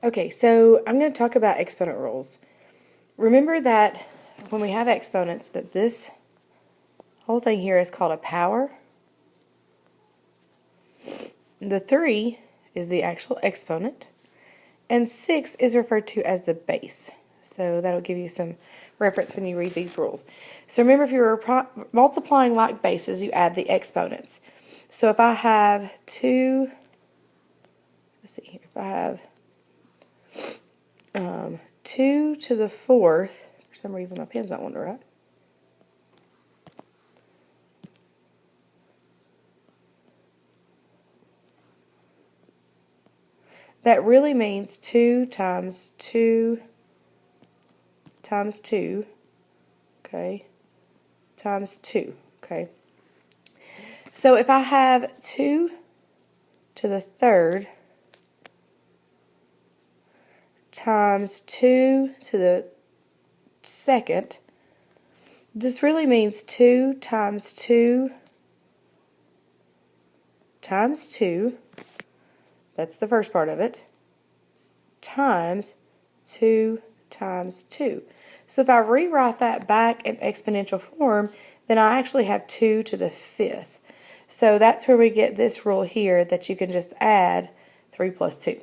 Okay, so I'm going to talk about exponent rules. Remember that when we have exponents, that this whole thing here is called a power. The 3 is the actual exponent, and 6 is referred to as the base. So that'll give you some reference when you read these rules. So remember, if you were multiplying like bases, you add the exponents. So if I have 2, let's see here, if I have 2 to the 4th, for some reason my pen's not wanting to write. That really means 2 times 2 times 2, okay, times 2, okay. So if I have 2 to the 3rd times 2 to the 2nd, this really means 2 times 2 times 2, that's the first part of it, times 2 times 2. So if I rewrite that back in exponential form, then I actually have 2 to the 5th. So that's where we get this rule here that you can just add 3 plus 2.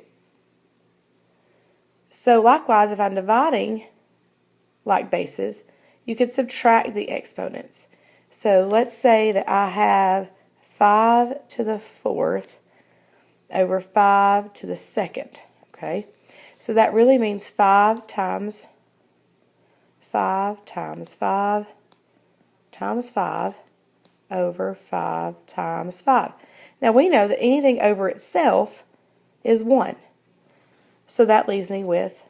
So likewise, if I'm dividing like bases, you could subtract the exponents. So let's say that I have 5 to the 4th over 5 to the 2nd, okay? So that really means 5 times 5 times 5 times 5 over 5 times 5. Now we know that anything over itself is 1. So that leaves me with,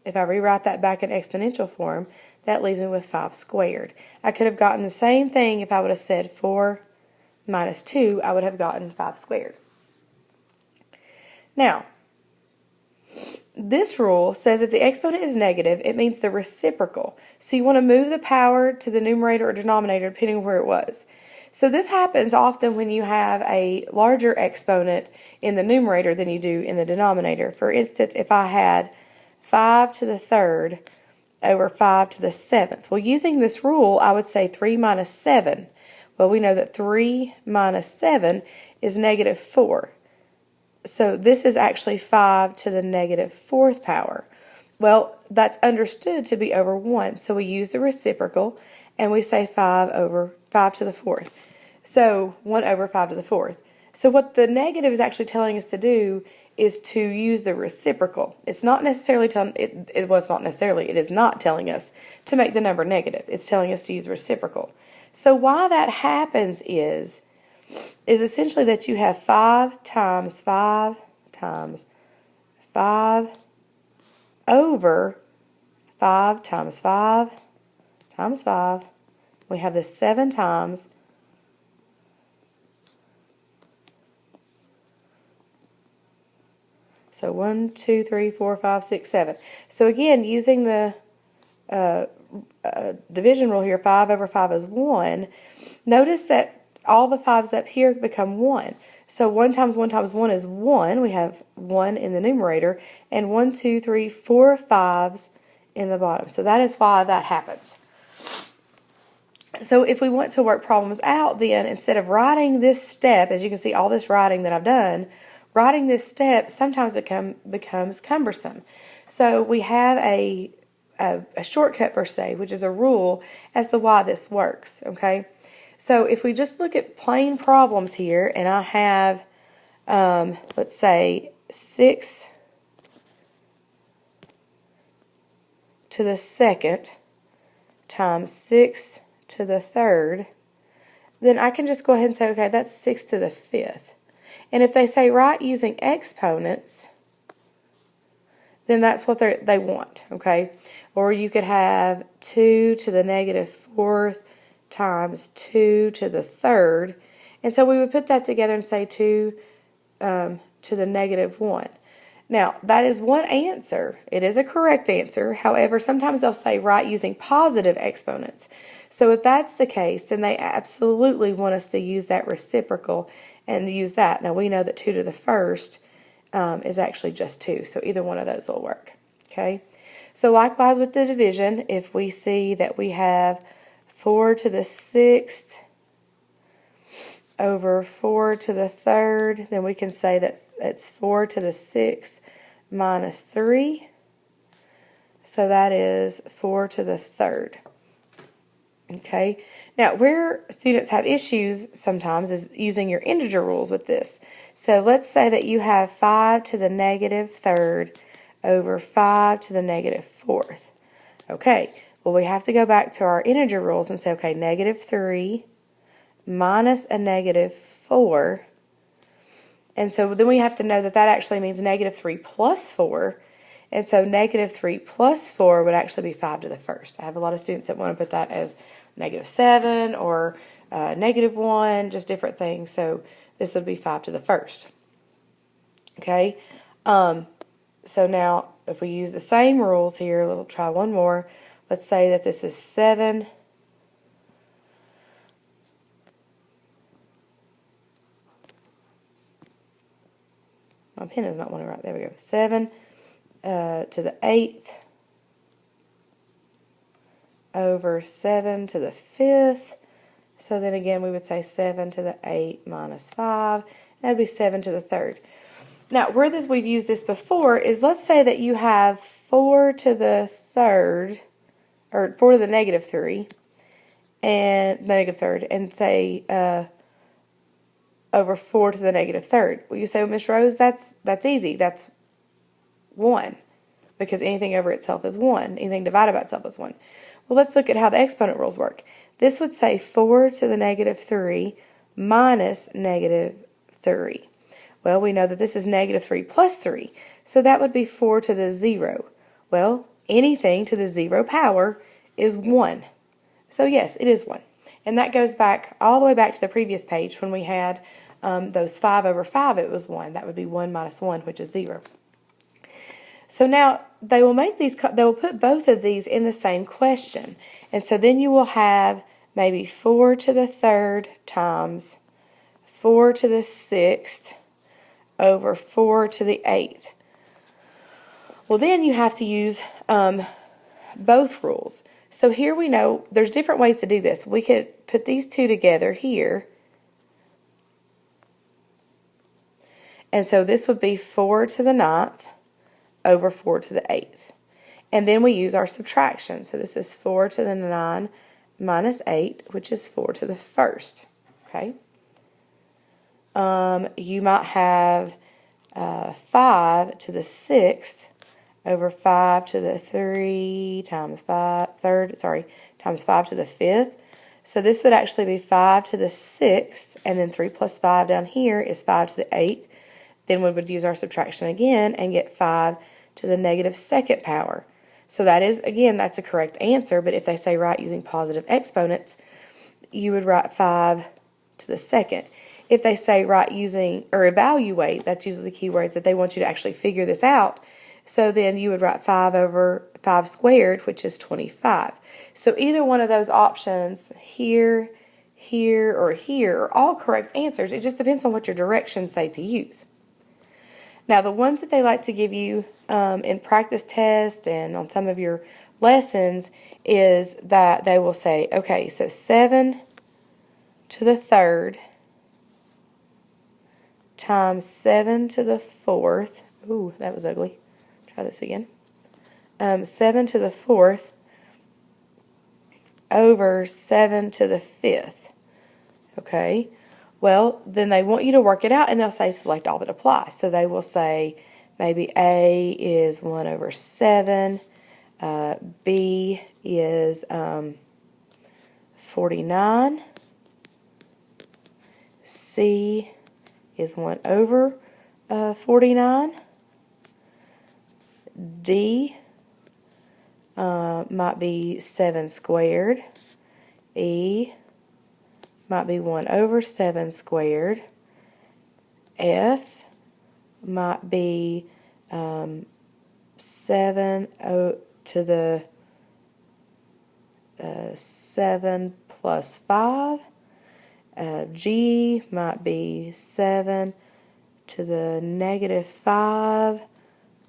if I rewrite that back in exponential form, that leaves me with 5 squared. I could have gotten the same thing if I would have said 4 minus 2, I would have gotten 5 squared. Now, this rule says if the exponent is negative, it means the reciprocal. So you want to move the power to the numerator or denominator depending on where it was. So this happens often when you have a larger exponent in the numerator than you do in the denominator. For instance, if I had 5 to the 3rd over 5 to the 7th. Well, using this rule, I would say 3 minus 7. Well, we know that 3 minus 7 is negative 4. So this is actually 5 to the negative 4th power. Well, that's understood to be over 1. So we use the reciprocal and we say 5 over 5 to the 4th. So 1 over 5 to the 4th. So what the negative is actually telling us to do is to use the reciprocal. It's not necessarily telling it is not telling us to make the number negative. It's telling us to use reciprocal. So why that happens is essentially that you have 5 times 5 times 5 over 5 times 5 times 5. We have this 7 times. So 1, 2, 3, 4, 5, 6, 7. So again, using the division rule here, 5 over 5 is 1. Notice that all the 5's up here become 1. So 1 times 1 times 1 is 1. We have 1 in the numerator. And 1, 2, 3, 4 5's in the bottom. So that is why that happens. So if we want to work problems out, then instead of writing this step, as you can see all this writing that I've done, writing this step sometimes becomes cumbersome. So we have a shortcut per se, which is a rule as to why this works, okay? So if we just look at plain problems here, and I have, let's say, 6 to the 2nd times 6 to the 3rd, then I can just go ahead and say, okay, that's 6 to the 5th. And if they say write using exponents, then that's what they want, okay? Or you could have 2 to the negative 4th times 2 to the 3rd. And so we would put that together and say 2 to the negative 1. Now, that is one answer. It is a correct answer. However, sometimes they'll say write using positive exponents. So if that's the case, then they absolutely want us to use that reciprocal and use that. Now, we know that 2 to the 1st is actually just 2. So either one of those will work. Okay. So likewise with the division, if we see that we have 4 to the 6th over 4 to the 3rd, then we can say that it's 4 to the 6th minus 3. So that is 4 to the 3rd. Okay, now where students have issues sometimes is using your integer rules with this. So let's say that you have 5 to the negative 3rd over 5 to the negative 4th. Okay, well we have to go back to our integer rules and say, okay, negative 3 minus a negative 4. And so then we have to know that that actually means negative 3 plus 4. And so negative 3 plus 4 would actually be 5 to the 1st. I have a lot of students that want to put that as negative 7 or negative 1, just different things. So this would be 5 to the 1st. Okay, so now if we use the same rules here, we'll try one more. Let's say that this is 7 my pen is not wanting to write. There we go. 7 to the 8th over 7 to the 5th. So then again we would say 7 to the 8 minus 5. That would be 7 to the 3rd. Now where we've used this before is, let's say that you have 4 to the 3rd, or 4 to the negative 3, and negative 3rd, and say over 4 to the negative 3rd. Well, you say, well, Miss Rose, that's easy. That's 1, because anything over itself is 1. Anything divided by itself is 1. Well, let's look at how the exponent rules work. This would say 4 to the negative 3 minus negative 3. Well, we know that this is negative 3 plus 3, so that would be 4 to the 0. Well, anything to the 0 power is 1. So yes, it is 1. And that goes back all the way back to the previous page when we had those 5 over 5, it was 1. That would be 1 minus 1, which is 0. So now they will put both of these in the same question. And so then you will have maybe 4 to the 3rd times 4 to the 6th over 4 to the 8th. Well, then you have to use both rules. So here we know there's different ways to do this. We could put these two together here. And so this would be 4 to the 9th over 4 to the 8th. And then we use our subtraction. So this is 4 to the 9 minus 8, which is 4 to the 1st. Okay. You might have 5 to the 6th over 5 to the 3 times 5 times 5 to the 5th. So this would actually be 5 to the 6th, and then 3 plus 5 down here is 5 to the 8th. Then we would use our subtraction again and get 5 to the negative 2nd power. So that is, again, that's a correct answer, but if they say write using positive exponents, you would write 5 to the 2nd. If they say write using, or evaluate, that's usually the keywords that they want you to actually figure this out. So then you would write 5 over 5 squared, which is 25. So either one of those options, here, here, or here, are all correct answers. It just depends on what your directions say to use. Now the ones that they like to give you in practice tests and on some of your lessons is that they will say, okay, so 7 to the 3rd times 7 to the 4th. Ooh, that was ugly. Try this again. 7 to the 4th over 7 to the 5th. Okay. Well, then they want you to work it out, and they'll say select all that apply. So they will say maybe A is 1 over 7, B is 49, C is 1 over 49, D might be 7 squared, E might be 1 over 7 squared, F might be 7 to the 7 plus 5, G might be 7 to the negative 5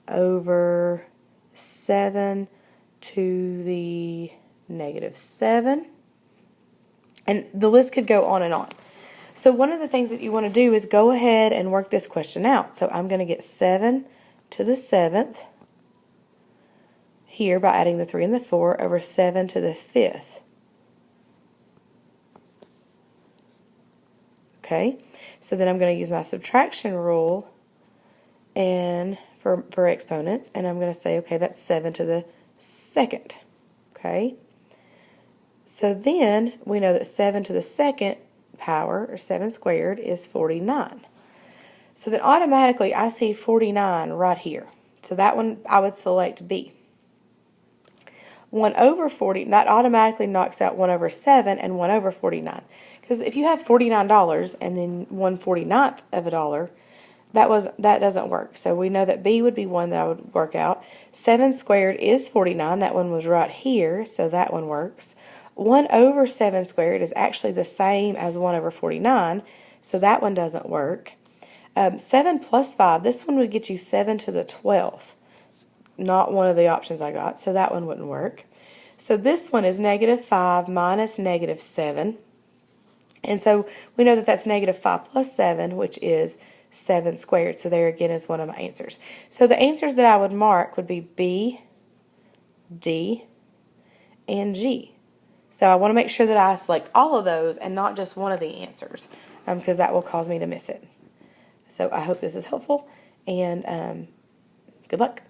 over 7 to the negative 7. And the list could go on and on. So one of the things that you want to do is go ahead and work this question out. So I'm going to get 7 to the 7th here by adding the 3 and the 4 over 7 to the 5th. Okay, so then I'm going to use my subtraction rule and for exponents, and I'm going to say, okay, that's 7 to the 2nd. Okay, so then we know that 7 to the 2nd power, or 7 squared, is 49. So then automatically I see 49 right here. So that one I would select B. 1 over 40, that automatically knocks out 1 over 7 and 1 over 49. Because if you have $49 and then 1/49th of a dollar, that doesn't work. So we know that B would be one that I would work out. 7 squared is 49. That one was right here, so that one works. 1 over 7 squared is actually the same as 1 over 49, so that one doesn't work. 7 plus 5, this one would get you 7 to the 12th. Not one of the options I got, so that one wouldn't work. So this one is negative 5 minus negative 7. And so we know that that's negative 5 plus 7, which is 7 squared. So there again is one of my answers. So the answers that I would mark would be B, D, and G. So I want to make sure that I select all of those and not just one of the answers, because that will cause me to miss it. So I hope this is helpful, and good luck.